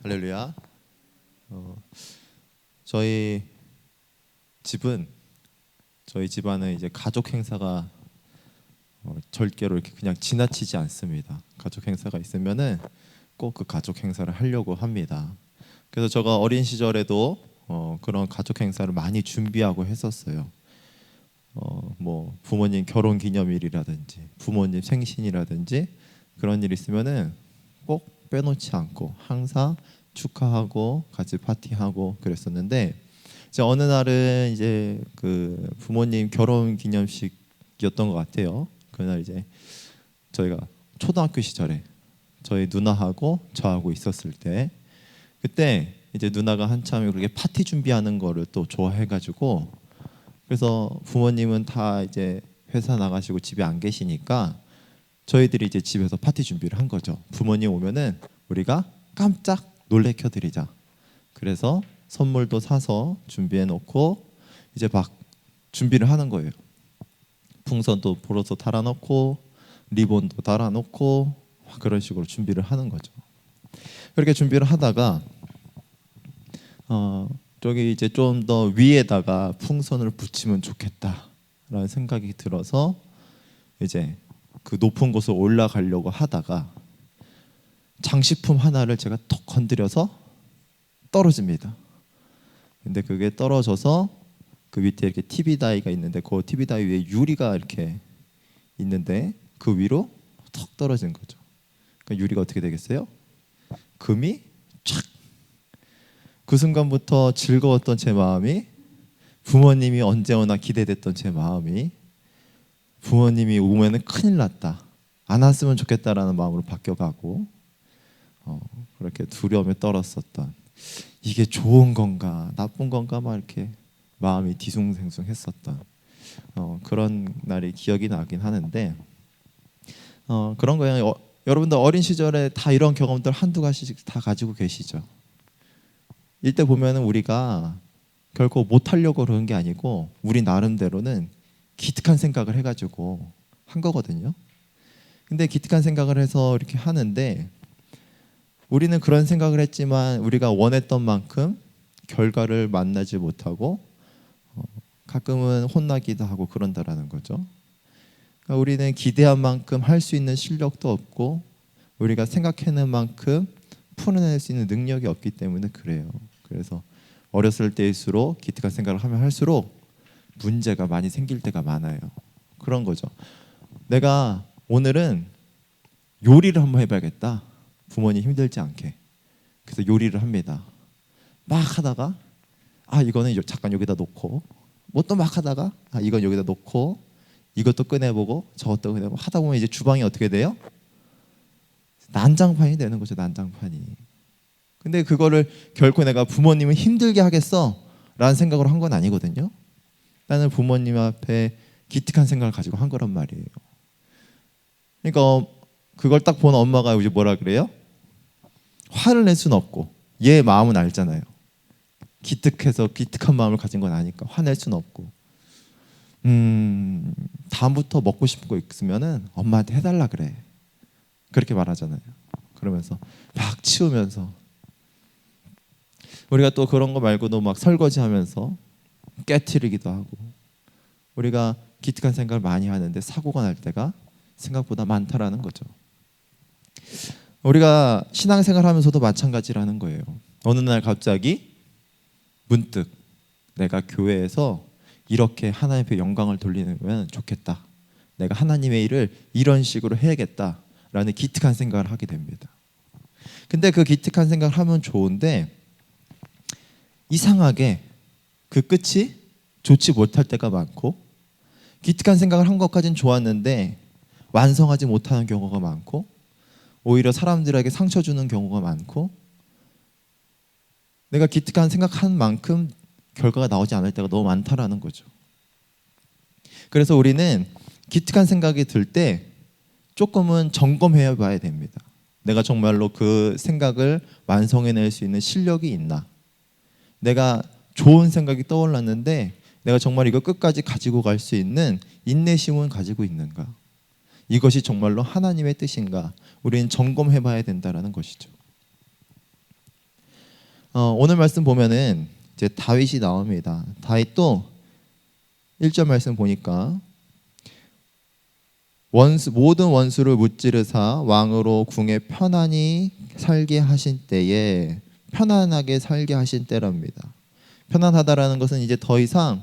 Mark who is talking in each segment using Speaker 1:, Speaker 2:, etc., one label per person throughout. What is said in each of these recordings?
Speaker 1: 할렐루야. 저희 집안은 이제 가족 행사가 절대로 이렇게 그냥 지나치지 않습니다. 가족 행사가 있으면은 꼭 그 가족 행사를 하려고 합니다. 그래서 제가 어린 시절에도 그런 가족 행사를 많이 준비하고 했었어요. 뭐 부모님 결혼 기념일이라든지 부모님 생신이라든지 그런 일 있으면은 꼭 빼놓지 않고 항상 축하하고 같이 파티하고 그랬었는데, 이제 어느 날은 이제 그 부모님 결혼 기념식이었던 것 같아요. 그날 이제 저희가 초등학교 시절에 저희 누나하고 저하고 있었을 때, 그때 이제 누나가 한참 그렇게 파티 준비하는 거를 또 좋아해가지고, 그래서 부모님은 다 이제 회사 나가시고 집에 안 계시니까 저희들이 이제 집에서 파티 준비를 한 거죠. 부모님 오면은 우리가 깜짝 놀래켜 드리자. 그래서 선물도 사서 준비해 놓고 이제 막 준비를 하는 거예요. 풍선도 불어서 달아놓고 리본도 달아놓고 그런 식으로 준비를 하는 거죠. 그렇게 준비를 하다가 저기 이제 좀 더 위에다가 풍선을 붙이면 좋겠다라는 생각이 들어서 이제 그 높은 곳을 올라가려고 하다가 장식품 하나를 제가 톡 건드려서 떨어집니다. 근데 그게 떨어져서 그 밑에 이렇게 TV 다이가 있는데 그 TV 다이 위에 유리가 이렇게 있는데 그 위로 턱 떨어진 거죠. 그러니까 유리가 어떻게 되겠어요? 금이 촥! 그 순간부터 즐거웠던 제 마음이, 부모님이 언제 오나 기대됐던 제 마음이, 부모님이 오면은 큰일 났다, 안 왔으면 좋겠다라는 마음으로 바뀌어가고, 그렇게 두려움에 떨었었던, 이게 좋은 건가 나쁜 건가 막 이렇게 마음이 뒤숭생숭했었던 그런 날이 기억이 나긴 하는데, 그런 거예요. 여러분들 어린 시절에 다 이런 경험들 한두 가지씩 다 가지고 계시죠. 이때 보면은 우리가 결코 못하려고 그러는 게 아니고 우리 나름대로는 기특한 생각을 해가지고 한 거거든요. 근데 기특한 생각을 해서 이렇게 하는데, 우리는 그런 생각을 했지만 우리가 원했던 만큼 결과를 만나지 못하고 가끔은 혼나기도 하고 그런다라는 거죠. 그러니까 우리는 기대한 만큼 할 수 있는 실력도 없고 우리가 생각하는 만큼 풀어낼 수 있는 능력이 없기 때문에 그래요. 그래서 어렸을 때일수록 기특한 생각을 하면 할수록 문제가 많이 생길 때가 많아요. 그런 거죠. 내가 오늘은 요리를 한번 해봐야겠다. 부모님 힘들지 않게. 그래서 요리를 합니다. 막 하다가 이거는 잠깐 여기다 놓고, 뭐 또 막 하다가 이건 여기다 놓고, 이것도 꺼내보고 저것도 꺼내보고 하다 보면 이제 주방이 어떻게 돼요? 난장판이 되는 거죠. 난장판이. 근데 그거를 결코 내가 부모님을 힘들게 하겠어 라는 생각으로 한 건 아니거든요. 나는 부모님 앞에 기특한 생각을 가지고 한 거란 말이에요. 그러니까 그걸 딱 보는 엄마가 이제 뭐라 그래요? 화를 낼 수는 없고, 얘 마음은 알잖아요. 기특해서 기특한 마음을 가진 건 아니까 화낼 수는 없고, 다음부터 먹고 싶은 거 있으면은 엄마한테 해달라 그래, 그렇게 말하잖아요. 그러면서 막 치우면서, 우리가 또 그런 거 말고도 막 설거지하면서 깨트리기도 하고, 우리가 기특한 생각을 많이 하는데 사고가 날 때가 생각보다 많다라는 거죠. 우리가 신앙생활 하면서도 마찬가지라는 거예요. 어느 날 갑자기 문득 내가 교회에서 이렇게 하나님 앞에 영광을 돌리면 좋겠다, 내가 하나님의 일을 이런 식으로 해야겠다라는 기특한 생각을 하게 됩니다. 근데 그 기특한 생각을 하면 좋은데 이상하게 그 끝이 좋지 못할 때가 많고, 기특한 생각을 한 것까지는 좋았는데 완성하지 못하는 경우가 많고, 오히려 사람들에게 상처 주는 경우가 많고, 내가 기특한 생각한 만큼 결과가 나오지 않을 때가 너무 많다라는 거죠. 그래서 우리는 기특한 생각이 들 때 조금은 점검해 봐야 됩니다. 내가 정말로 그 생각을 완성해낼 수 있는 실력이 있나? 내가 좋은 생각이 떠올랐는데 내가 정말 이거 끝까지 가지고 갈 수 있는 인내심은 가지고 있는가? 이것이 정말로 하나님의 뜻인가? 우리는 점검해 봐야 된다라는 것이죠. 오늘 말씀 보면은 이제 다윗이 나옵니다. 다윗도 1절 말씀 보니까 모든 원수를 무찌르사 왕으로 궁에 편안히 살게 하신 때에, 편안하게 살게 하신 때랍니다. 편안하다라는 것은 이제 더 이상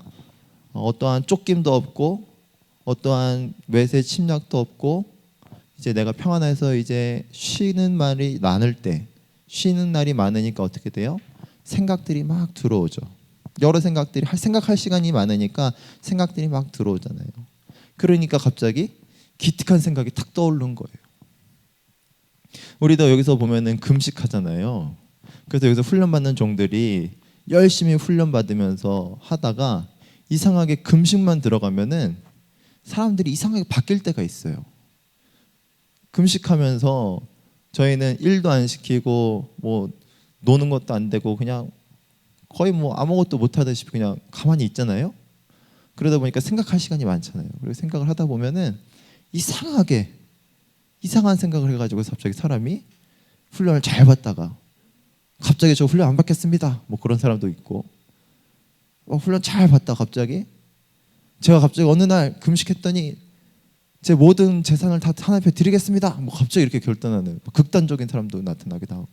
Speaker 1: 어떠한 쫓김도 없고 어떠한 외세 침략도 없고 이제 내가 평안해서 이제 쉬는 날이 많을 때, 쉬는 날이 많으니까 어떻게 돼요? 생각들이 막 들어오죠. 여러 생각들이 생각할 시간이 많으니까 생각들이 막 들어오잖아요. 그러니까 갑자기 기특한 생각이 탁 떠오르는 거예요. 우리도 여기서 보면은 금식하잖아요. 그래서 여기서 훈련받는 종들이 열심히 훈련받으면서 하다가 이상하게 금식만 들어가면은 사람들이 이상하게 바뀔 때가 있어요. 금식하면서 저희는 일도 안 시키고 뭐 노는 것도 안 되고 그냥 거의 뭐 아무것도 못 하다시피 그냥 가만히 있잖아요. 그러다 보니까 생각할 시간이 많잖아요. 그리고 생각을 하다 보면은 이상한 생각을 해가지고 갑자기 사람이 훈련을 잘 받다가 갑자기 저 훈련 안 받겠습니다. 뭐 그런 사람도 있고, 훈련 잘 받다 갑자기 제가 갑자기 어느 날 금식했더니 제 모든 재산을 다 하나님 앞에 드리겠습니다. 뭐 갑자기 이렇게 결단하는 극단적인 사람도 나타나기도 하고.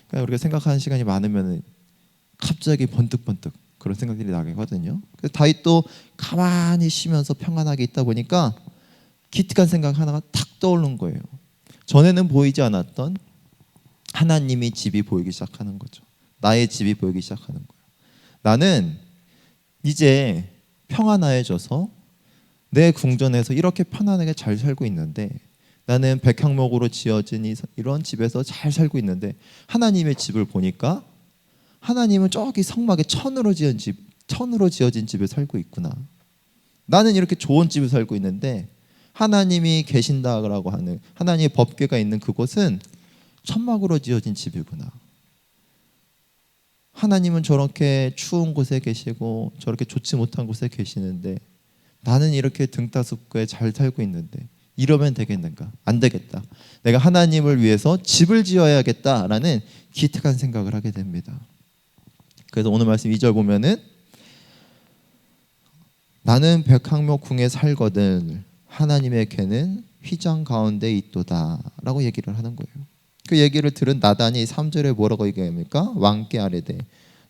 Speaker 1: 그러니까 우리가 생각하는 시간이 많으면 갑자기 번뜩번뜩 그런 생각들이 나게 하거든요. 그래서 다윗도 가만히 쉬면서 평안하게 있다 보니까 기특한 생각 하나가 탁 떠오르는 거예요. 전에는 보이지 않았던 하나님의 집이 보이기 시작하는 거죠. 나의 집이 보이기 시작하는 거예요. 나는 이제 평안해져서 내 궁전에서 이렇게 편안하게 잘 살고 있는데, 나는 백향목으로 지어진 이런 집에서 잘 살고 있는데 하나님의 집을 보니까 하나님은 저기 성막에 천으로 지어진 집에 살고 있구나. 나는 이렇게 좋은 집에 살고 있는데 하나님이 계신다라고 하는 하나님의 법궤가 있는 그곳은 천막으로 지어진 집이구나. 하나님은 저렇게 추운 곳에 계시고 저렇게 좋지 못한 곳에 계시는데 나는 이렇게 등따숩게 잘 살고 있는데 이러면 되겠는가? 안 되겠다. 내가 하나님을 위해서 집을 지어야겠다라는 기특한 생각을 하게 됩니다. 그래서 오늘 말씀 2절 보면은 나는 백향목 궁에 살거든 하나님의 궤는 휘장 가운데 있도다 라고 얘기를 하는 거예요. 그 얘기를 들은 나단이 3절에 뭐라고 얘기합니까? 왕께 아뢰되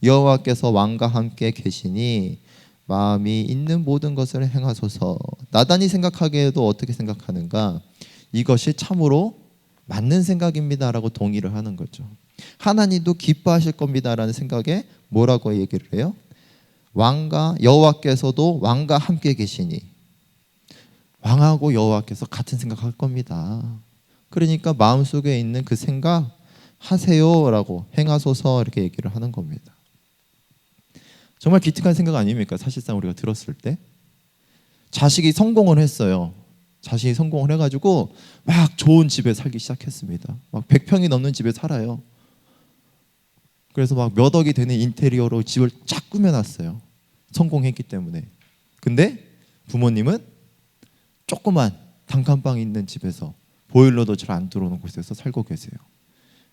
Speaker 1: 여호와께서 왕과 함께 계시니 마음이 있는 모든 것을 행하소서. 나단이 생각하기에도 어떻게 생각하는가? 이것이 참으로 맞는 생각입니다 라고 동의를 하는 거죠. 하나님도 기뻐하실 겁니다 라는 생각에 뭐라고 얘기를 해요? 여호와께서도 왕과 함께 계시니, 왕하고 여호와께서 같은 생각할 겁니다. 그러니까 마음속에 있는 그 생각 하세요라고 행하소서 이렇게 얘기를 하는 겁니다. 정말 기특한 생각 아닙니까? 사실상 우리가 들었을 때 자식이 성공을 했어요. 자식이 성공을 해가지고 막 좋은 집에 살기 시작했습니다. 막 100평이 넘는 집에 살아요. 그래서 막 몇 억이 되는 인테리어로 집을 쫙 꾸며놨어요. 성공했기 때문에. 근데 부모님은 조그만 단칸방 있는 집에서 보일러도 잘 안 들어오는 곳에서 살고 계세요.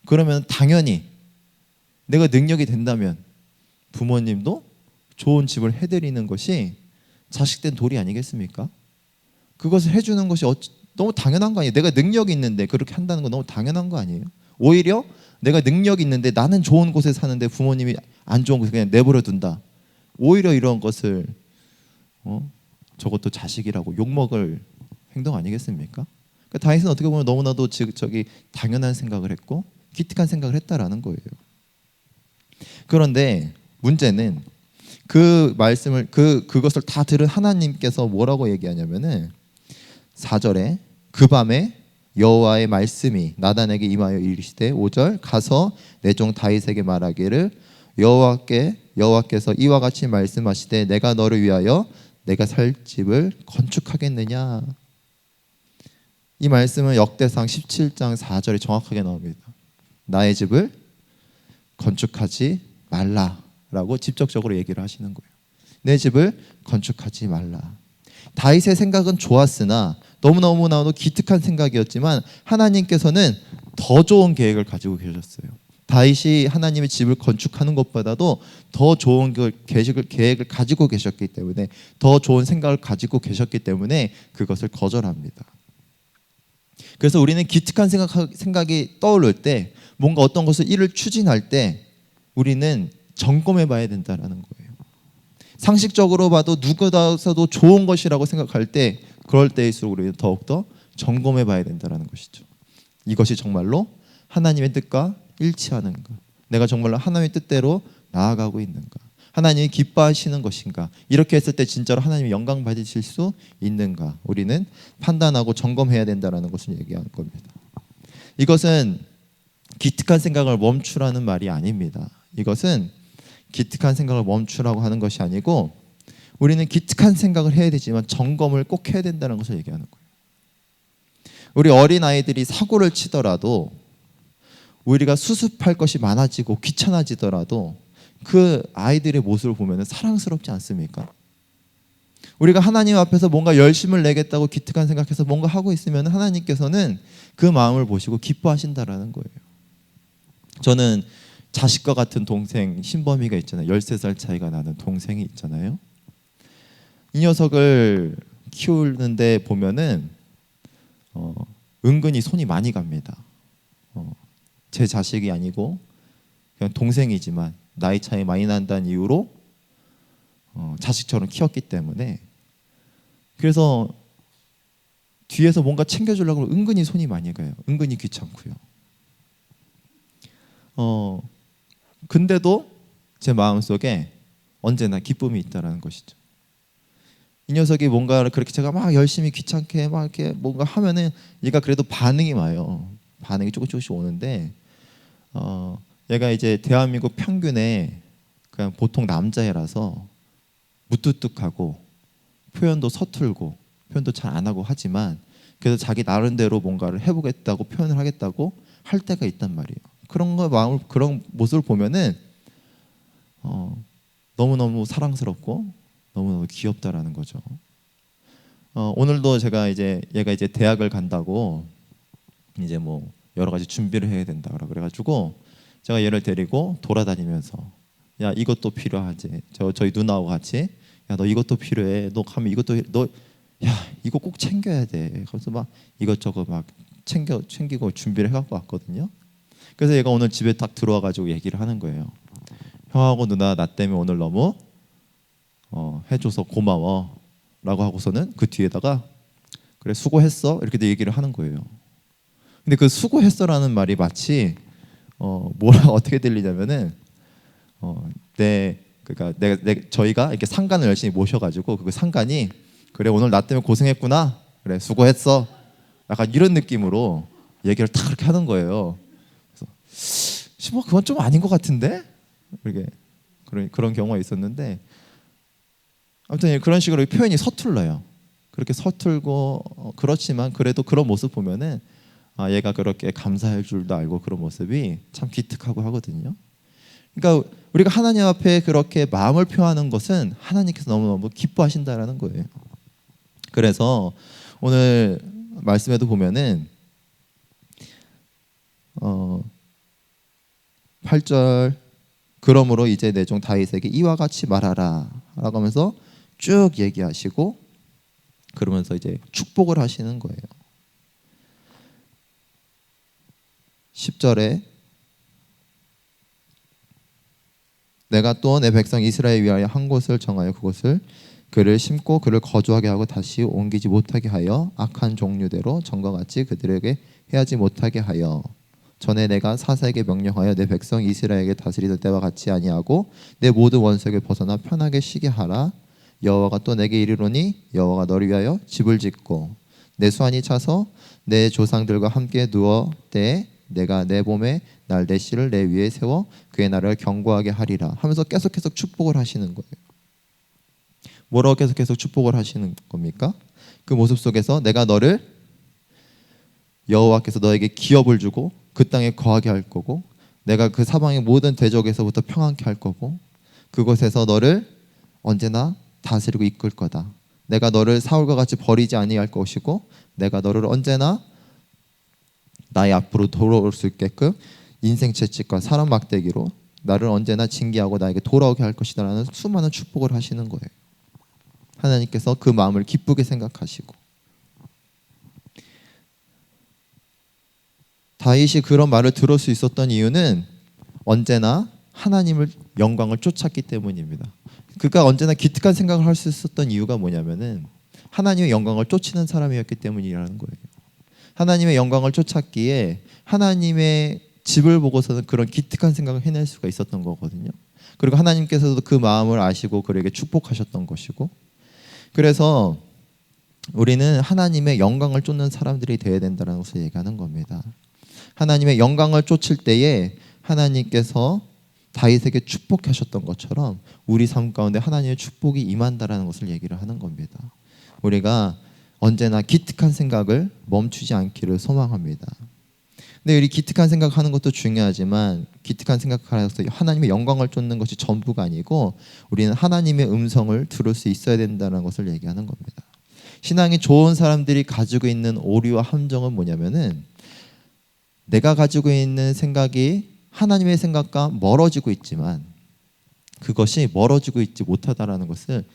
Speaker 1: 그러면 당연히 내가 능력이 된다면 부모님도 좋은 집을 해드리는 것이 자식된 도리 아니겠습니까? 그것을 해주는 것이 너무 당연한 거 아니에요? 내가 능력이 있는데 그렇게 한다는 건 너무 당연한 거 아니에요? 오히려 내가 능력이 있는데 나는 좋은 곳에 사는데 부모님이 안 좋은 곳에 그냥 내버려 둔다. 오히려 이런 것을 저것도 자식이라고 욕먹을 행동 아니겠습니까? 그러니까 다윗은 어떻게 보면 너무나도 당연한 생각을 했고 기특한 생각을 했다라는 거예요. 그런데 문제는 그 말씀을 그것을 다 들은 하나님께서 뭐라고 얘기하냐면은 4절에 그 밤에 여호와의 말씀이 나단에게 임하여 이르시되 5절 가서 내 종 다윗에게 말하기를 여호와께서 이와 같이 말씀하시되 내가 너를 위하여 내가 살 집을 건축하겠느냐. 이 말씀은 역대상 17장 4절에 정확하게 나옵니다. 나의 집을 건축하지 말라라고 직접적으로 얘기를 하시는 거예요. 내 집을 건축하지 말라. 다윗의 생각은 좋았으나 너무나도 기특한 생각이었지만 하나님께서는 더 좋은 계획을 가지고 계셨어요. 다윗이 하나님의 집을 건축하는 것보다도 더 좋은 계획을 가지고 계셨기 때문에, 더 좋은 생각을 가지고 계셨기 때문에 그것을 거절합니다. 그래서 우리는 기특한 생각이 떠오를 때, 뭔가 어떤 것을 일을 추진할 때 우리는 점검해 봐야 된다는 거예요. 상식적으로 봐도 누구라서도 좋은 것이라고 생각할 때, 그럴 때일수록 우리는 더욱더 점검해 봐야 된다는 것이죠. 이것이 정말로 하나님의 뜻과 일치하는가? 내가 정말로 하나님의 뜻대로 나아가고 있는가? 하나님이 기뻐하시는 것인가? 이렇게 했을 때 진짜로 하나님이 영광 받으실 수 있는가? 우리는 판단하고 점검해야 된다는 것을 얘기하는 겁니다. 이것은 기특한 생각을 멈추라는 말이 아닙니다. 이것은 기특한 생각을 멈추라고 하는 것이 아니고, 우리는 기특한 생각을 해야 되지만 점검을 꼭 해야 된다는 것을 얘기하는 거예요. 우리 어린아이들이 사고를 치더라도, 우리가 수습할 것이 많아지고 귀찮아지더라도 그 아이들의 모습을 보면 사랑스럽지 않습니까? 우리가 하나님 앞에서 뭔가 열심을 내겠다고 기특한 생각해서 뭔가 하고 있으면 하나님께서는 그 마음을 보시고 기뻐하신다라는 거예요. 저는 자식과 같은 동생 신범이가 있잖아요. 13살 차이가 나는 동생이 있잖아요. 이 녀석을 키우는데 보면은 은근히 손이 많이 갑니다. 제 자식이 아니고 그냥 동생이지만 나이 차이 많이 난다는 이유로 자식처럼 키웠기 때문에, 그래서 뒤에서 뭔가 챙겨주려고 하면 은근히 손이 많이 가요. 은근히 귀찮고요. 근데도 제 마음속에 언제나 기쁨이 있다는 것이죠. 이 녀석이 뭔가 그렇게 제가 막 열심히 귀찮게 막 이렇게 뭔가 하면은 얘가 그래도 반응이 와요. 반응이 조금씩 오는데, 얘가 이제 대한민국 평균에 그냥 보통 남자애라서 무뚝뚝하고 표현도 서툴고 표현도 잘 안 하고 하지만, 그래서 자기 나름대로 뭔가를 해보겠다고 표현을 하겠다고 할 때가 있단 말이에요. 그런 모습을 보면은 너무너무 사랑스럽고 너무너무 귀엽다라는 거죠. 오늘도 제가 얘가 이제 대학을 간다고 이제 뭐 여러 가지 준비를 해야 된다 그래가지고 제가 얘를 데리고 돌아다니면서, 야 이것도 필요하지, 저희 누나하고 같이, 야 너 이것도 필요해, 너 가면 이것도 야 이거 꼭 챙겨야 돼. 그래서 막 이것저것 막 챙기고 준비를 해갖고 왔거든요. 그래서 얘가 오늘 집에 딱 들어와가지고 얘기를 하는 거예요. 형하고 누나 나 때문에 오늘 너무 해줘서 고마워 라고 하고서는 그 뒤에다가 그래 수고했어 이렇게 얘기를 하는 거예요. 근데 그 수고했어라는 말이 마치 뭐라 어떻게 들리냐면은 저희가 이렇게 상간을 열심히 모셔가지고 그 상간이 그래 오늘 나 때문에 고생했구나, 그래 수고했어, 약간 이런 느낌으로 얘기를 딱 그렇게 하는 거예요. 그래서 뭐 그건 좀 아닌 것 같은데 이렇게 그런 경우가 있었는데, 아무튼 그런 식으로 표현이 서툴러요. 그렇게 서툴고 그렇지만 그래도 그런 모습 보면은 얘가 그렇게 감사할 줄도 알고 그런 모습이 참 기특하고 하거든요. 그러니까 우리가 하나님 앞에 그렇게 마음을 표하는 것은 하나님께서 너무너무 기뻐하신다라는 거예요. 그래서 오늘 말씀에도 보면은 8절 그러므로 이제 내 종 다윗에게 이와 같이 말하라 라고 하면서 쭉 얘기하시고 그러면서 이제 축복을 하시는 거예요. 10절에 내가 또 내 백성 이스라엘 위하여 한 곳을 정하여 그곳을 그를 심고 그를 거주하게 하고 다시 옮기지 못하게 하여 악한 종류대로 전과 같이 그들에게 해하지 못하게 하여 전에 내가 사사에게 명령하여 내 백성 이스라엘에게 다스리던 때와 같이 아니하고 내 모든 원수에게 벗어나 편하게 쉬게 하라. 여호와가 또 내게 이르노니 여호와가 너를 위하여 집을 짓고 내 수완이 차서 내 조상들과 함께 누워 때에 내가 내 봄에 날 내 씨를 내 위에 세워 그의 나를 경고하게 하리라 하면서 계속 축복을 하시는 거예요. 뭐라고 계속 축복을 하시는 겁니까? 그 모습 속에서 내가 너를 여호와께서 너에게 기업을 주고 그 땅에 거하게 할 거고, 내가 그 사방의 모든 대적에서부터 평안케 할 거고, 그곳에서 너를 언제나 다스리고 이끌 거다. 내가 너를 사울과 같이 버리지 아니할 것이고 내가 너를 언제나 나의 앞으로 돌아올 수 있게끔 인생 채찍과 사람 막대기로 나를 언제나 징계하고 나에게 돌아오게 할 것이다 라는 수많은 축복을 하시는 거예요. 하나님께서 그 마음을 기쁘게 생각하시고, 다윗이 그런 말을 들을 수 있었던 이유는 언제나 하나님을 영광을 쫓았기 때문입니다. 그가 언제나 기특한 생각을 할 수 있었던 이유가 뭐냐면은 하나님의 영광을 쫓는 사람이었기 때문이라는 거예요. 하나님의 영광을 쫓았기에 하나님의 집을 보고서는 그런 기특한 생각을 해낼 수가 있었던 거거든요. 그리고 하나님께서도 그 마음을 아시고 그에게 축복하셨던 것이고, 그래서 우리는 하나님의 영광을 쫓는 사람들이 되어야 된다는 것을 얘기하는 겁니다. 하나님의 영광을 쫓을 때에 하나님께서 다윗에게 축복하셨던 것처럼 우리 삶 가운데 하나님의 축복이 임한다라는 것을 얘기를 하는 겁니다. 우리가 언제나 기특한 생각을 멈추지 않기를 소망합니다. 근데 우리 기특한 생각하는 것도 중요하지만 기특한 생각하면서 하나님의 영광을 쫓는 것이 전부가 아니고 우리는 하나님의 음성을 들을 수 있어야 된다는 것을 얘기하는 겁니다. 신앙이 좋은 사람들이 가지고 있는 오류와 함정은 뭐냐면은 내가 가지고 있는 생각이 하나님의 생각과 멀어지고 있지만 그것이 멀어지고 있지 못하다라는 것을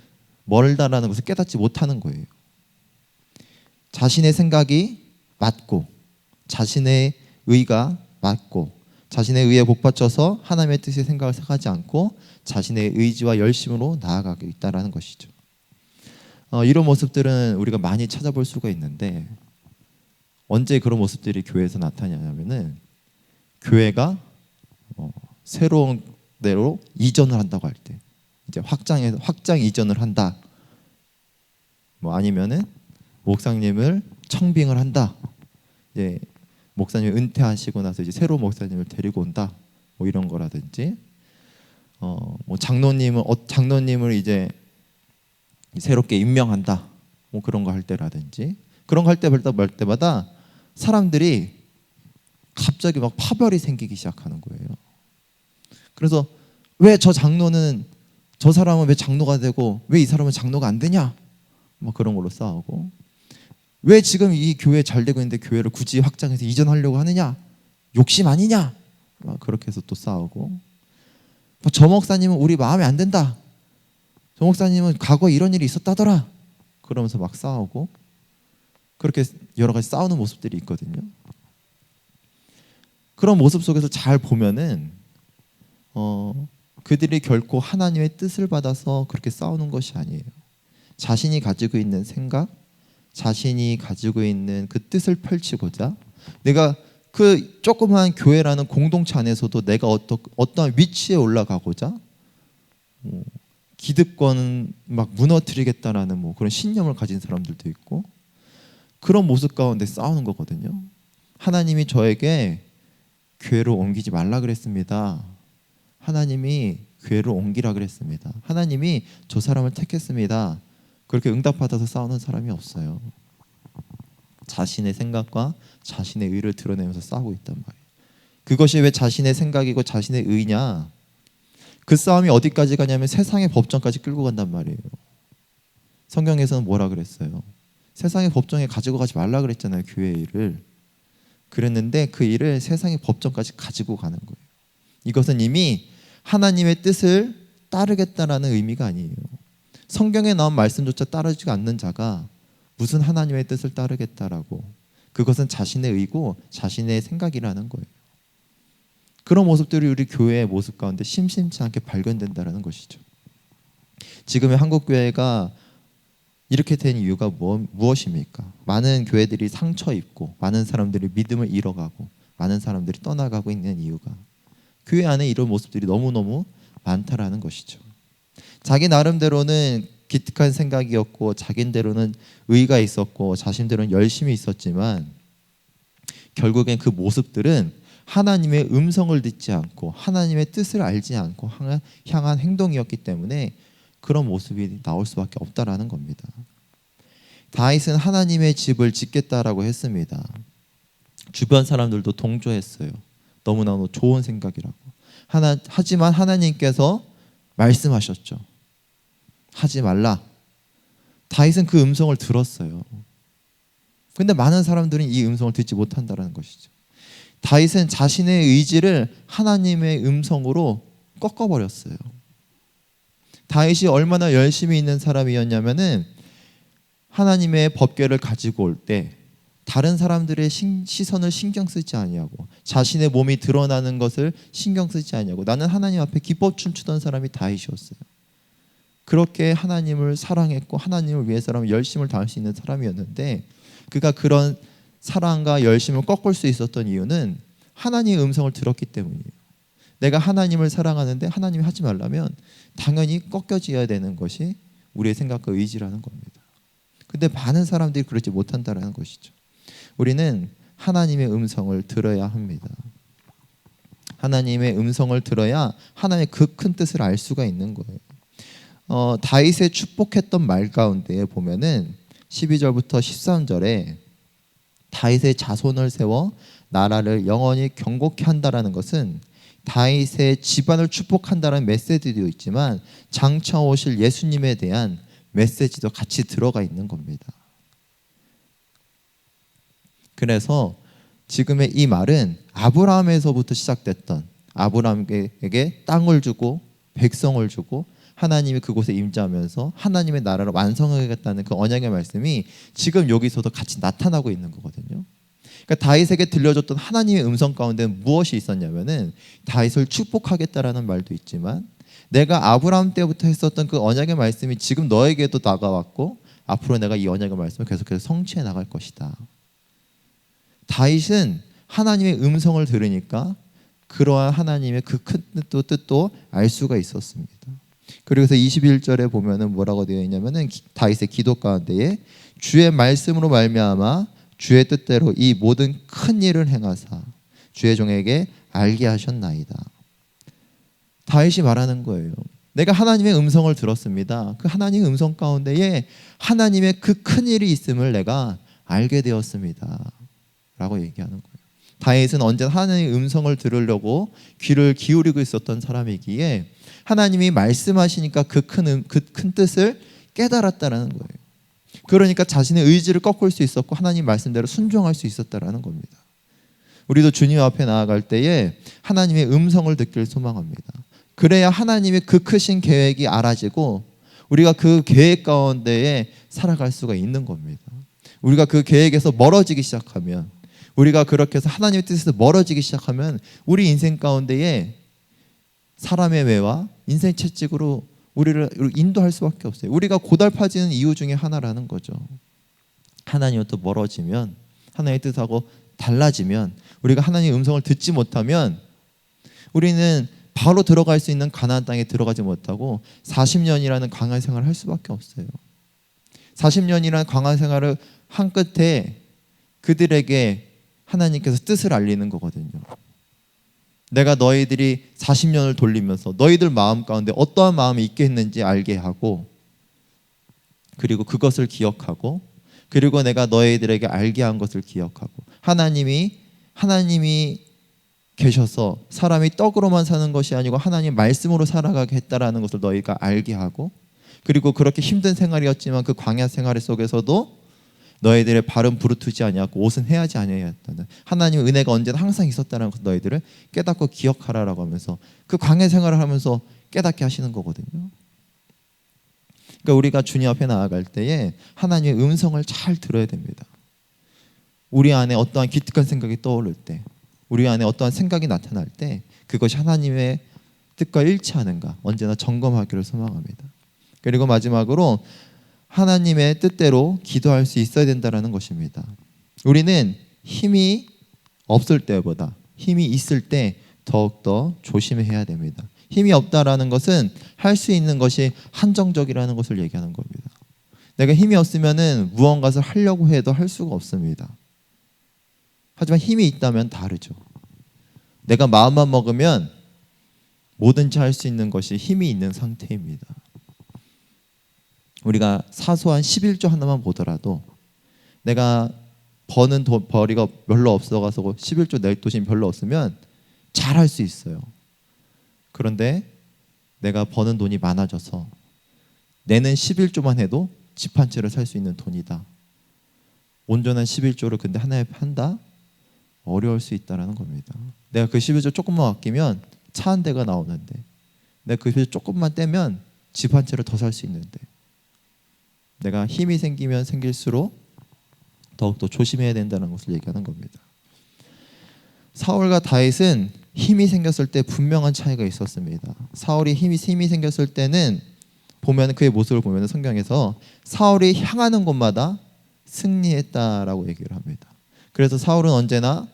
Speaker 1: 멀다라는 것을 깨닫지 못하는 거예요. 자신의 생각이 맞고 자신의 의가 맞고 자신의 의에 복받쳐서 하나님의 뜻의 생각을 생각하지 않고 자신의 의지와 열심으로 나아가고 있다는 것이죠. 이런 모습들은 우리가 많이 찾아볼 수가 있는데 언제 그런 모습들이 교회에서 나타나냐면은 교회가 새로운 데로 이전을 한다고 할 때, 이제 확장 이전을 한다. 뭐 아니면은 목사님을 청빙을 한다. 이제 목사님이 은퇴하시고 나서 이제 새로운 목사님을 데리고 온다. 뭐 이런 거라든지, 뭐 장로님을 이제 새롭게 임명한다. 뭐 그런 거 할 때라든지, 그런 거 할 때마다 사람들이 갑자기 막 파벌이 생기기 시작하는 거예요. 그래서 왜 저 장로는 저 사람은 왜 장로가 되고 왜 이 사람은 장로가 안 되냐? 뭐 그런 걸로 싸우고, 왜 지금 이 교회 잘 되고 있는데 교회를 굳이 확장해서 이전하려고 하느냐? 욕심 아니냐? 막 그렇게 해서 또 싸우고, 저 목사님은 우리 마음에 안 든다. 저 목사님은 과거에 이런 일이 있었다더라. 그러면서 막 싸우고, 그렇게 여러 가지 싸우는 모습들이 있거든요. 그런 모습 속에서 잘 보면은 그들이 결코 하나님의 뜻을 받아서 그렇게 싸우는 것이 아니에요. 자신이 가지고 있는 생각, 자신이 가지고 있는 그 뜻을 펼치고자, 내가 그 조그마한 교회라는 공동체 안에서도 내가 어떠한 위치에 올라가고자 기득권은 막 무너뜨리겠다라는 뭐 그런 신념을 가진 사람들도 있고, 그런 모습 가운데 싸우는 거거든요. 하나님이 저에게 교회를 옮기지 말라 그랬습니다. 하나님이 교회를 옮기라 그랬습니다. 하나님이 저 사람을 택했습니다. 그렇게 응답받아서 싸우는 사람이 없어요. 자신의 생각과 자신의 의를 드러내면서 싸우고 있단 말이에요. 그것이 왜 자신의 생각이고 자신의 의냐? 그 싸움이 어디까지 가냐면 세상의 법정까지 끌고 간단 말이에요. 성경에서는 뭐라 그랬어요? 세상의 법정에 가지고 가지 말라 그랬잖아요. 교회의 일을. 그랬는데 그 일을 세상의 법정까지 가지고 가는 거예요. 이것은 이미 하나님의 뜻을 따르겠다라는 의미가 아니에요. 성경에 나온 말씀조차 따르지 않는 자가 무슨 하나님의 뜻을 따르겠다라고, 그것은 자신의 의고 자신의 생각이라는 거예요. 그런 모습들이 우리 교회의 모습 가운데 심심치 않게 발견된다는 것이죠. 지금의 한국교회가 이렇게 된 이유가 무엇입니까? 많은 교회들이 상처 입고 많은 사람들이 믿음을 잃어가고 많은 사람들이 떠나가고 있는 이유가 교회 안에 이런 모습들이 너무너무 많다라는 것이죠. 자기 나름대로는 기특한 생각이었고 자기대로는 의가 있었고 자신대로는 열심히 있었지만 결국엔 그 모습들은 하나님의 음성을 듣지 않고 하나님의 뜻을 알지 않고 향한 행동이었기 때문에 그런 모습이 나올 수밖에 없다라는 겁니다. 다윗은 하나님의 집을 짓겠다라고 했습니다. 주변 사람들도 동조했어요. 너무나 좋은 생각이라고. 하지만 하나님께서 말씀하셨죠. 하지 말라. 다윗은 그 음성을 들었어요. 근데 많은 사람들은 이 음성을 듣지 못한다는 것이죠. 다윗은 자신의 의지를 하나님의 음성으로 꺾어버렸어요. 다윗이 얼마나 열심히 있는 사람이었냐면은 하나님의 법궤를 가지고 올 때 다른 사람들의 시선을 신경 쓰지 아니하고 자신의 몸이 드러나는 것을 신경 쓰지 아니하고 나는 하나님 앞에 기뻐 춤추던 사람이 다윗이었어요. 그렇게 하나님을 사랑했고 하나님을 위해서라면 열심을 다할 수 있는 사람이었는데 그가 그런 사랑과 열심을 꺾을 수 있었던 이유는 하나님의 음성을 들었기 때문이에요. 내가 하나님을 사랑하는데 하나님이 하지 말라면 당연히 꺾여져야 되는 것이 우리의 생각과 의지라는 겁니다. 근데 많은 사람들이 그러지 못한다는 것이죠. 우리는 하나님의 음성을 들어야 합니다. 하나님의 음성을 들어야 하나님의 그 큰 뜻을 알 수가 있는 거예요. 다윗의 축복했던 말 가운데 보면은 12절부터 13절에 다윗의 자손을 세워 나라를 영원히 경고케 한다라는 것은 다윗의 집안을 축복한다는 메시지도 있지만 장차 오실 예수님에 대한 메시지도 같이 들어가 있는 겁니다. 그래서 지금의 이 말은 아브라함에서부터 시작됐던 아브라함에게 땅을 주고 백성을 주고 하나님이 그곳에 임재하면서 하나님의 나라를 완성하겠다는 그 언약의 말씀이 지금 여기서도 같이 나타나고 있는 거거든요. 그러니까 다윗에게 들려줬던 하나님의 음성 가운데 무엇이 있었냐면은 다윗을 축복하겠다라는 말도 있지만 내가 아브라함 때부터 했었던 그 언약의 말씀이 지금 너에게도 다가왔고 앞으로 내가 이 언약의 말씀을 계속해서 성취해 나갈 것이다. 다윗은 하나님의 음성을 들으니까 그러한 하나님의 그 큰 뜻도 알 수가 있었습니다. 그래서 21절에 보면은 뭐라고 되어 있냐면은 다윗의 기도 가운데에 주의 말씀으로 말미암아 주의 뜻대로 이 모든 큰 일을 행하사 주의 종에게 알게 하셨나이다. 다윗이 말하는 거예요. 내가 하나님의 음성을 들었습니다. 그 하나님의 음성 가운데에 하나님의 그 큰 일이 있음을 내가 알게 되었습니다. 라고 얘기하는 거예요. 다윗은 언제나 하나님의 음성을 들으려고 귀를 기울이고 있었던 사람이기에 하나님이 말씀하시니까 그 큰 뜻을 깨달았다라는 거예요. 그러니까 자신의 의지를 꺾을 수 있었고 하나님 말씀대로 순종할 수 있었다라는 겁니다. 우리도 주님 앞에 나아갈 때에 하나님의 음성을 듣길 소망합니다. 그래야 하나님의 그 크신 계획이 알아지고 우리가 그 계획 가운데에 살아갈 수가 있는 겁니다. 우리가 그 계획에서 멀어지기 시작하면 우리가 그렇게 해서 하나님의 뜻에서 멀어지기 시작하면 우리 인생 가운데에 사람의 외와 인생 채찍으로 우리를 인도할 수밖에 없어요. 우리가 고달파지는 이유 중에 하나라는 거죠. 하나님부터 멀어지면 하나님의 뜻하고 달라지면 우리가 하나님의 음성을 듣지 못하면 우리는 바로 들어갈 수 있는 가나안 땅에 들어가지 못하고 40년이라는 광야 생활을 할 수밖에 없어요. 40년이라는 광야 생활을 한 끝에 그들에게 하나님께서 뜻을 알리는 거거든요. 내가 너희들이 40년을 돌리면서 너희들 마음 가운데 어떠한 마음이 있게 했는지 알게 하고 그리고 그것을 기억하고 그리고 내가 너희들에게 알게 한 것을 기억하고 하나님이 계셔서 사람이 떡으로만 사는 것이 아니고 하나님 말씀으로 살아가게 했다라는 것을 너희가 알게 하고 그리고 그렇게 힘든 생활이었지만 그 광야 생활 속에서도 너희들의 발은 부르트지 아니하고 옷은 헤아지 아니하였다는 하나님의 은혜가 언제나 항상 있었다는 것을 너희들을 깨닫고 기억하라라고 하면서 그 광야 생활을 하면서 깨닫게 하시는 거거든요. 그러니까 우리가 주님 앞에 나아갈 때에 하나님의 음성을 잘 들어야 됩니다. 우리 안에 어떠한 기특한 생각이 떠오를 때 우리 안에 어떠한 생각이 나타날 때 그것이 하나님의 뜻과 일치하는가 언제나 점검하기를 소망합니다. 그리고 마지막으로 하나님의 뜻대로 기도할 수 있어야 된다는 것입니다. 우리는 힘이 없을 때보다 힘이 있을 때 더욱더 조심해야 됩니다. 힘이 없다라는 것은 할 수 있는 것이 한정적이라는 것을 얘기하는 겁니다. 내가 힘이 없으면은 무언가를 하려고 해도 할 수가 없습니다. 하지만 힘이 있다면 다르죠. 내가 마음만 먹으면 뭐든지 할 수 있는 것이 힘이 있는 상태입니다. 우리가 사소한 11조 하나만 보더라도 내가 버는 벌이가 별로 없어가서 11조 낼 돈이 별로 없으면 잘할 수 있어요. 그런데 내가 버는 돈이 많아져서 내는 11조만 해도 집 한 채를 살 수 있는 돈이다. 온전한 11조를 근데 하나에 한다? 어려울 수 있다는 겁니다. 내가 그 11조 조금만 아끼면 차 한 대가 나오는데, 내가 그 11조 조금만 떼면 집 한 채를 더 살 수 있는데, 내가 힘이 생기면 생길수록 더욱더 조심해야 된다는 것을 얘기하는 겁니다. 사울과 다윗은 힘이 생겼을 때 분명한 차이가 있었습니다. 사울이 힘이 생겼을 때는 보면 그의 모습을 보면 성경에서 사울이 향하는 곳마다 승리했다라고 얘기를 합니다. 그래서 사울은 언제나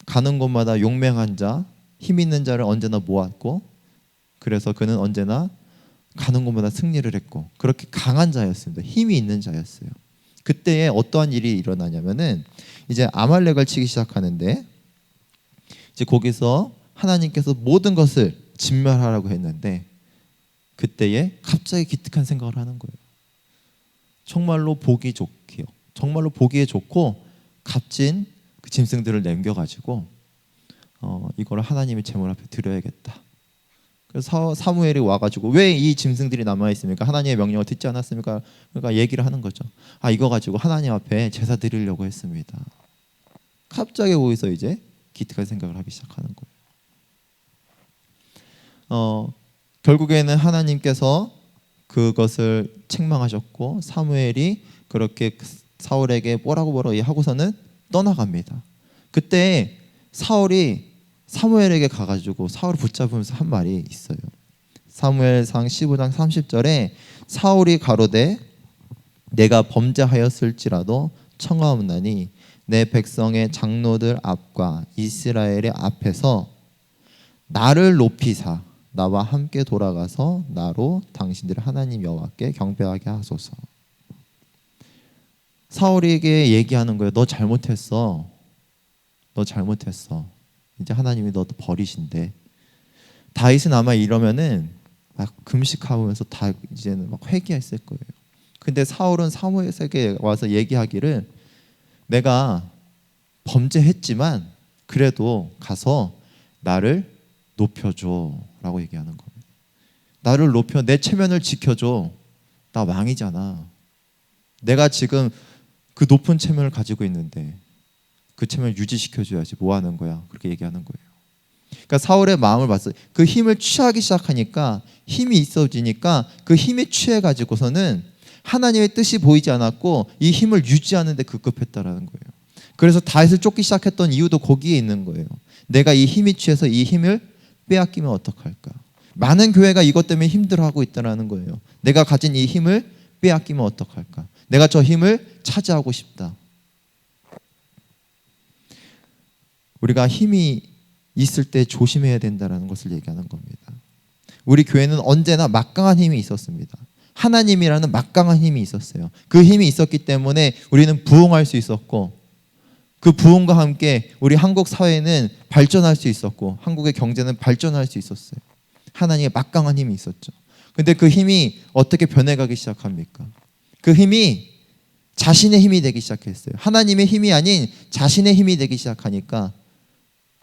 Speaker 1: 가는 곳마다 용맹한 자, 힘 있는 자를 언제나 모았고, 그래서 그는 언제나 가는 곳마다 승리를 했고, 그렇게 강한 자였습니다. 힘이 있는 자였어요. 그때에 어떠한 일이 일어나냐면은 이제 아말렉을 치기 시작하는데, 이제 거기서 하나님께서 모든 것을 진멸하라고 했는데, 그때에 갑자기 기특한 생각을 하는 거예요. 정말로 보기 좋기요. 정말로 보기에 좋고 값진 그 짐승들을 남겨가지고 이걸 하나님의 제물 앞에 드려야겠다. 그래서 사무엘이 와가지고 왜 이 짐승들이 남아 있습니까? 하나님의 명령을 듣지 않았습니까? 그러니까 얘기를 하는 거죠. 이거 가지고 하나님 앞에 제사 드리려고 했습니다. 갑자기 거기서 이제 기특한 생각을 하기 시작하는 거예요. 결국에는 하나님께서 그것을 책망하셨고, 사무엘이 그렇게 사울에게 뭐라고 하고서는 떠나갑니다. 그때 사울이 사무엘에게 가가지고 사울을 붙잡으면서 한 말이 있어요. 사무엘상 15장 30절에 사울이 가로되 내가 범죄하였을지라도 청하옵나니 내 백성의 장로들 앞과 이스라엘의 앞에서 나를 높이사 나와 함께 돌아가서 나로 당신들의 하나님 여호와께 경배하게 하소서. 사울에게 얘기하는 거예요. 너 잘못했어. 너 잘못했어. 이제 하나님이 너 버리신대. 다윗은 아마 이러면은 막 금식하면서 다 이제는 막 회개했을 거예요. 근데 사울은 사무엘에게 와서 얘기하기를 내가 범죄했지만 그래도 가서 나를 높여줘 라고 얘기하는 겁니다. 나를 높여, 내 체면을 지켜줘. 나 왕이잖아. 내가 지금 그 높은 체면을 가지고 있는데 그 체면을 유지시켜줘야지 뭐 하는 거야. 그렇게 얘기하는 거예요. 그러니까 사울의 마음을 봤어요. 그 힘을 취하기 시작하니까, 힘이 있어지니까 그 힘에 취해가지고서는 하나님의 뜻이 보이지 않았고 이 힘을 유지하는 데 급급했다라는 거예요. 그래서 다윗을 쫓기 시작했던 이유도 거기에 있는 거예요. 내가 이 힘이 취해서 이 힘을 빼앗기면 어떡할까? 많은 교회가 이것 때문에 힘들어하고 있다는 거예요. 내가 가진 이 힘을 빼앗기면 어떡할까? 내가 저 힘을 차지하고 싶다. 우리가 힘이 있을 때 조심해야 된다는 것을 얘기하는 겁니다. 우리 교회는 언제나 막강한 힘이 있었습니다. 하나님이라는 막강한 힘이 있었어요. 그 힘이 있었기 때문에 우리는 부흥할 수 있었고, 그 부흥과 함께 우리 한국 사회는 발전할 수 있었고, 한국의 경제는 발전할 수 있었어요. 하나님의 막강한 힘이 있었죠. 근데 그 힘이 어떻게 변해가기 시작합니까? 그 힘이 자신의 힘이 되기 시작했어요. 하나님의 힘이 아닌 자신의 힘이 되기 시작하니까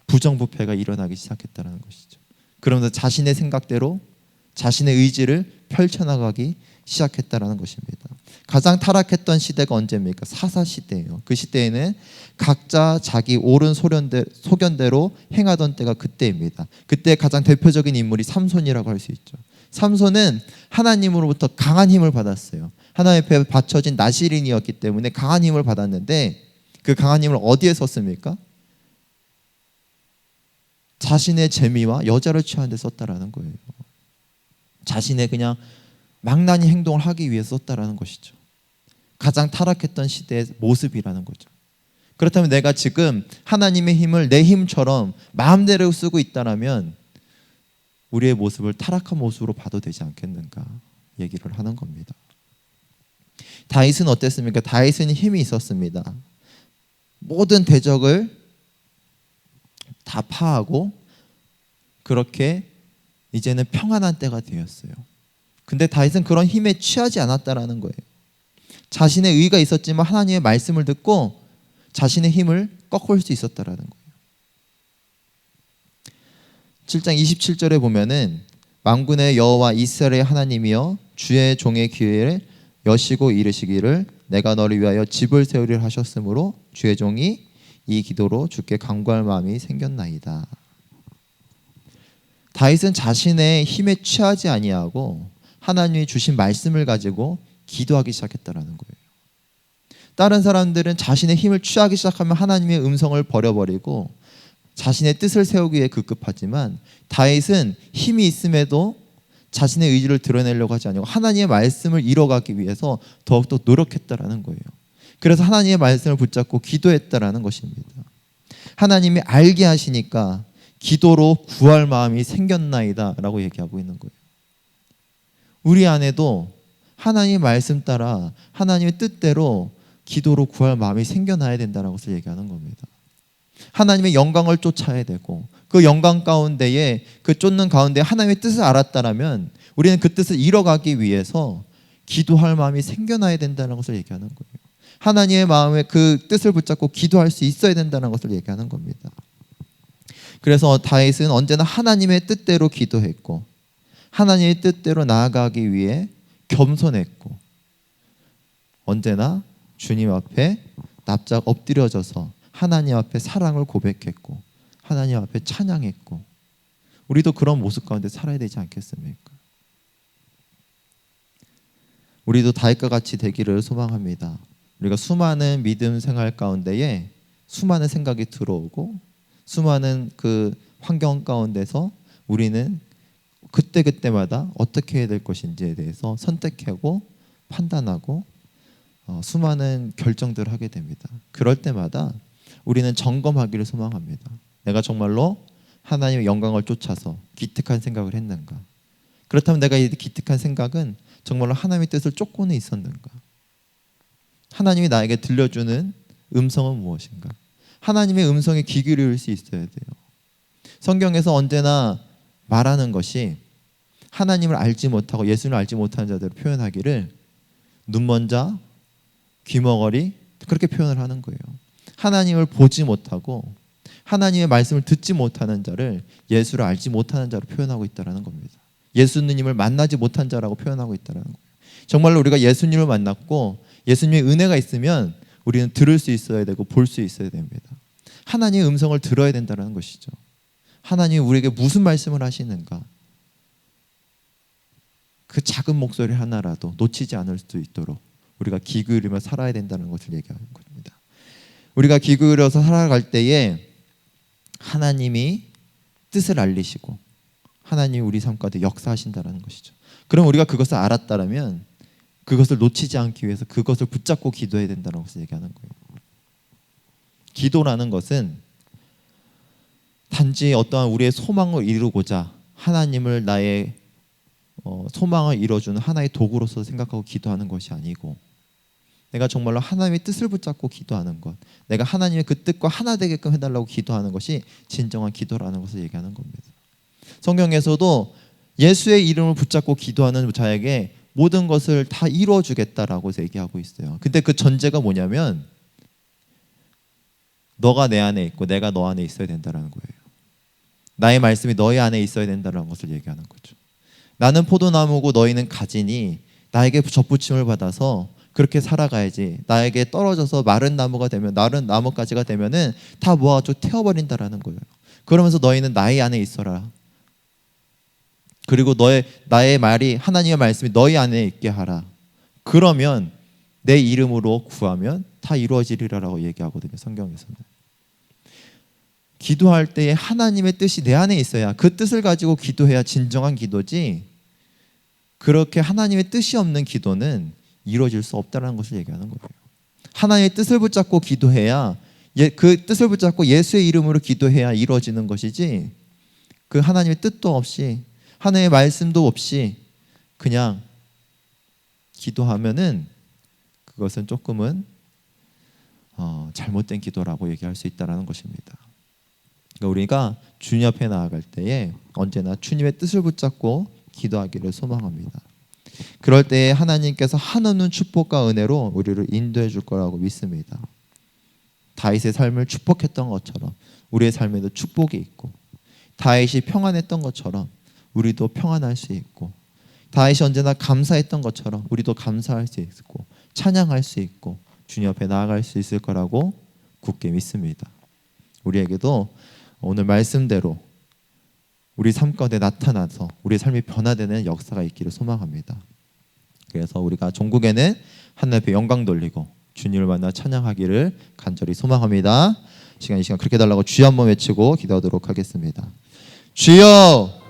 Speaker 1: 부정부패가 일어나기 시작했다는 것이죠. 그러면서 자신의 생각대로 자신의 의지를 펼쳐나가기 시작했다는 것입니다. 가장 타락했던 시대가 언제입니까? 사사시대예요. 그 시대에는 각자 자기 옳은 소견대로 행하던 때가 그때입니다. 그때 가장 대표적인 인물이 삼손이라고 할 수 있죠. 삼손은 하나님으로부터 강한 힘을 받았어요. 하나님 앞에 바쳐진 나시린이었기 때문에 강한 힘을 받았는데, 그 강한 힘을 어디에 썼습니까? 자신의 재미와 여자를 취하는 데 썼다라는 거예요. 자신의 그냥 망나니 행동을 하기 위해 썼다라는 것이죠. 가장 타락했던 시대의 모습이라는 거죠. 그렇다면 내가 지금 하나님의 힘을 내 힘처럼 마음대로 쓰고 있다면 우리의 모습을 타락한 모습으로 봐도 되지 않겠는가 얘기를 하는 겁니다. 다윗은 어땠습니까? 다윗은 힘이 있었습니다. 모든 대적을 다 파하고 그렇게 이제는 평안한 때가 되었어요. 근데 다윗은 그런 힘에 취하지 않았다라는 거예요. 자신의 의가 있었지만 하나님의 말씀을 듣고 자신의 힘을 꺾을 수 있었다라는 거예요. 7장 27절에 보면은 만군의 여호와 이스라엘의 하나님이여 주의 종의 귀에 여시고 이르시기를 내가 너를 위하여 집을 세우리라 하셨으므로 주의 종이 이 기도로 주께 간구할 마음이 생겼나이다. 다윗은 자신의 힘에 취하지 아니하고 하나님이 주신 말씀을 가지고 기도하기 시작했다라는 거예요. 다른 사람들은 자신의 힘을 취하기 시작하면 하나님의 음성을 버려버리고 자신의 뜻을 세우기 위해 급급하지만 다윗은 힘이 있음에도 자신의 의지를 드러내려고 하지 않고 하나님의 말씀을 이뤄가기 위해서 더욱더 노력했다라는 거예요. 그래서 하나님의 말씀을 붙잡고 기도했다라는 것입니다. 하나님이 알게 하시니까 기도로 구할 마음이 생겼나이다 라고 얘기하고 있는 거예요. 우리 안에도 하나님의 말씀 따라 하나님의 뜻대로 기도로 구할 마음이 생겨나야 된다는 것을 얘기하는 겁니다. 하나님의 영광을 쫓아야 되고 그 영광 가운데에 그 쫓는 가운데 하나님의 뜻을 알았다라면 우리는 그 뜻을 이뤄가기 위해서 기도할 마음이 생겨나야 된다는 것을 얘기하는 거예요. 하나님의 마음에 그 뜻을 붙잡고 기도할 수 있어야 된다는 것을 얘기하는 겁니다. 그래서 다윗은 언제나 하나님의 뜻대로 기도했고 하나님의 뜻대로 나아가기 위해 겸손했고 언제나 주님 앞에 납작 엎드려져서 하나님 앞에 사랑을 고백했고 하나님 앞에 찬양했고 우리도 그런 모습 가운데 살아야 되지 않겠습니까? 우리도 다윗과 같이 되기를 소망합니다. 우리가 수많은 믿음 생활 가운데에 수많은 생각이 들어오고 수많은 그 환경 가운데서 우리는 그때그때마다 어떻게 해야 될 것인지에 대해서 선택하고 판단하고 수많은 결정들을 하게 됩니다. 그럴 때마다 우리는 점검하기를 소망합니다. 내가 정말로 하나님의 영광을 쫓아서 기특한 생각을 했는가? 그렇다면 내가 이 기특한 생각은 정말로 하나님의 뜻을 쫓고는 있었는가? 하나님이 나에게 들려주는 음성은 무엇인가? 하나님의 음성에 귀 기울일 수 있어야 돼요. 성경에서 언제나 말하는 것이 하나님을 알지 못하고 예수를 알지 못하는 자들을 표현하기를 눈먼 자, 귀머거리 그렇게 표현을 하는 거예요. 하나님을 보지 못하고 하나님의 말씀을 듣지 못하는 자를 예수를 알지 못하는 자로 표현하고 있다는 겁니다. 예수님을 만나지 못한 자라고 표현하고 있다는 거예요. 정말로 우리가 예수님을 만났고 예수님의 은혜가 있으면 우리는 들을 수 있어야 되고 볼 수 있어야 됩니다. 하나님의 음성을 들어야 된다는 것이죠. 하나님이 우리에게 무슨 말씀을 하시는가? 그 작은 목소리 하나라도 놓치지 않을 수 있도록 우리가 귀 기울이며 살아야 된다는 것을 얘기하는 겁니다. 우리가 귀 기울여서 살아갈 때에 하나님이 뜻을 알리시고 하나님이 우리 삶 가운데 역사하신다는 것이죠. 그럼 우리가 그것을 알았다면 그것을 놓치지 않기 위해서 그것을 붙잡고 기도해야 된다는 것을 얘기하는 거예요. 기도라는 것은 단지 어떠한 우리의 소망을 이루고자 하나님을 나의 소망을 이루어주는 하나의 도구로서 생각하고 기도하는 것이 아니고 내가 정말로 하나님의 뜻을 붙잡고 기도하는 것, 내가 하나님의 그 뜻과 하나 되게끔 해달라고 기도하는 것이 진정한 기도라는 것을 얘기하는 겁니다. 성경에서도 예수의 이름을 붙잡고 기도하는 자에게 모든 것을 다 이루어주겠다라고 얘기하고 있어요. 근데 그 전제가 뭐냐면 너가 내 안에 있고 내가 너 안에 있어야 된다는 거예요. 나의 말씀이 너희 안에 있어야 된다는 것을 얘기하는 거죠. 나는 포도나무고 너희는 가지니 나에게 접붙임을 받아서 그렇게 살아가야지. 나에게 떨어져서 마른 나무가 되면 마른 나뭇가지가 되면은 다 모아가지고 태워버린다라는 거예요. 그러면서 너희는 나의 안에 있어라. 그리고 나의 말이 하나님의 말씀이 너희 안에 있게 하라. 그러면 내 이름으로 구하면 다 이루어지리라라고 얘기하거든요. 성경에서는. 기도할 때에 하나님의 뜻이 내 안에 있어야 그 뜻을 가지고 기도해야 진정한 기도지 그렇게 하나님의 뜻이 없는 기도는 이루어질 수 없다는 것을 얘기하는 거예요. 하나님의 뜻을 붙잡고 기도해야 그 뜻을 붙잡고 예수의 이름으로 기도해야 이루어지는 것이지 그 하나님의 뜻도 없이 하나님의 말씀도 없이 그냥 기도하면은 그것은 조금은 잘못된 기도라고 얘기할 수 있다는 것입니다. 그러니까 우리가 주님 앞에 나아갈 때에 언제나 주님의 뜻을 붙잡고 기도하기를 소망합니다. 그럴 때에 하나님께서 한없는 축복과 은혜로 우리를 인도해 줄 거라고 믿습니다. 다윗의 삶을 축복했던 것처럼 우리의 삶에도 축복이 있고 다윗이 평안했던 것처럼 우리도 평안할 수 있고 다윗이 언제나 감사했던 것처럼 우리도 감사할 수 있고 찬양할 수 있고 주님 앞에 나아갈 수 있을 거라고 굳게 믿습니다. 우리에게도 오늘 말씀대로 우리 삶 가운데 나타나서 우리 삶이 변화되는 역사가 있기를 소망합니다. 그래서 우리가 종국에는 하나님 앞에 영광 돌리고 주님을 만나 찬양하기를 간절히 소망합니다. 이 시간 그렇게 달라고 주여 한번 외치고 기도하도록 하겠습니다. 주여